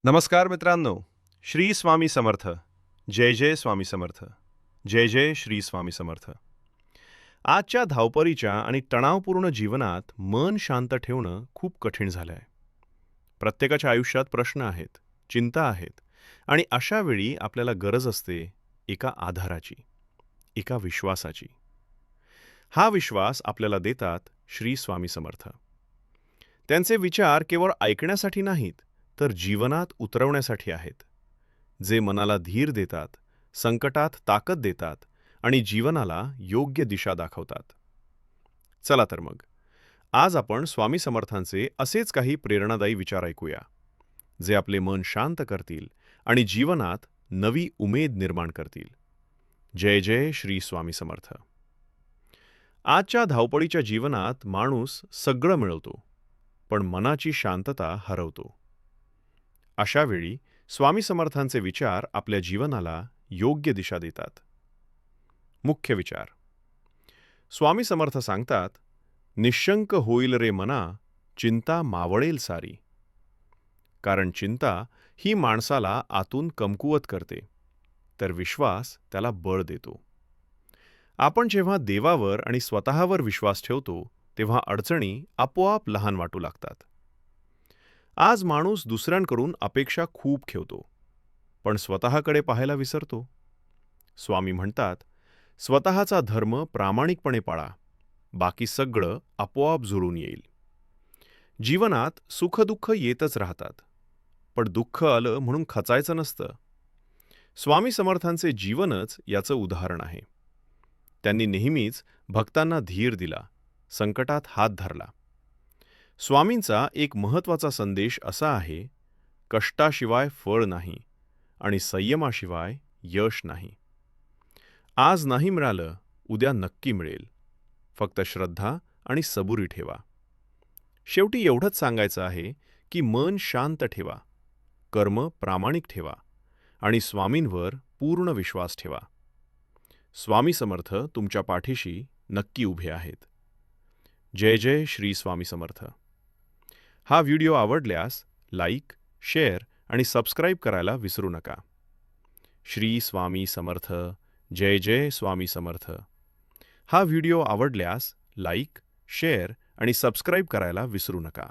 नमस्कार मित्रांनो. श्री स्वामी समर्थ. जय जय स्वामी समर्थ. जय जय श्री स्वामी समर्थ. आजच्या धावपळीच्या आणि तणावपूर्ण जीवनात मन शांत ठेवणं खूप कठीण झालं आहे. प्रत्येकाच्या आयुष्यात प्रश्न आहेत, चिंता आहेत आणि अशा वेळी आपल्याला गरज असते एका आधाराची, एका विश्वासाची. हा विश्वास आपल्याला देतात श्री स्वामी समर्थ. त्यांचे विचार केवळ ऐकण्यासाठी नाहीत, तर जीवनात उतरवण्यासाठी आहेत. जे मनाला धीर देतात, संकटात ताकद देतात आणि जीवनाला योग्य दिशा दाखवतात. चला तर मग, आज आपण स्वामी समर्थांचे असेच काही प्रेरणादायी विचार ऐकूया, जे आपले मन शांत करतील आणि जीवनात नवी उमेद निर्माण करतील. जय जय श्री स्वामी समर्थ. आजच्या धावपळीच्या जीवनात माणूस सगळं मिळवतो, पण मनाची शांतता हरवतो. अशा वेळी स्वामी समर्थांचे विचार आपल्या जीवनाला योग्य दिशा देतात. मुख्य विचार. स्वामी समर्थ सांगतात, निशंक होईल रे मना, चिंता मावळेल सारी. कारण चिंता ही माणसाला आतून कमकुवत करते, तर विश्वास त्याला बळ देतो. आपण जेव्हा देवावर आणि स्वतःवर विश्वास ठेवतो, तेव्हा अडचणी आपोआप लहान वाटू लागतात. आज माणूस दुसऱ्यांकडून अपेक्षा खूप ठेवतो, पण स्वतःकडे पाहायला विसरतो. स्वामी म्हणतात, स्वतःचा धर्म प्रामाणिकपणे पाळा, बाकी सगळं आपोआप जुळून येईल. जीवनात सुखदुःख येतच राहतात, पण दुःख आलं म्हणून खचायचं नसतं. स्वामी समर्थांचे जीवनच याचं उदाहरण आहे. त्यांनी नेहमीच भक्तांना धीर दिला, संकटात हात धरला. स्वामींचा एक महत्त्वाचा संदेश असा आहे, कष्टाशिवाय फळ नाही आणि संयमाशिवाय यश नाही. आज नाही मिळालं, उद्या नक्की मिळेल. फक्त श्रद्धा आणि सबुरी ठेवा. शेवटी एवढंच सांगायचं आहे की मन शांत ठेवा, कर्म प्रामाणिक ठेवा आणि स्वामींवर पूर्ण विश्वास ठेवा. स्वामी समर्थ तुमच्या पाठीशी नक्की उभे आहेत. जय जय श्री स्वामी समर्थ. हा व्हिडिओ आवडल्यास लाईक, शेअर आणि सबस्क्राईब करायला विसरू नका. श्री स्वामी समर्थ. जय जय स्वामी समर्थ. हा व्हिडिओ आवडल्यास लाईक, शेअर आणि सबस्क्राईब करायला विसरू नका.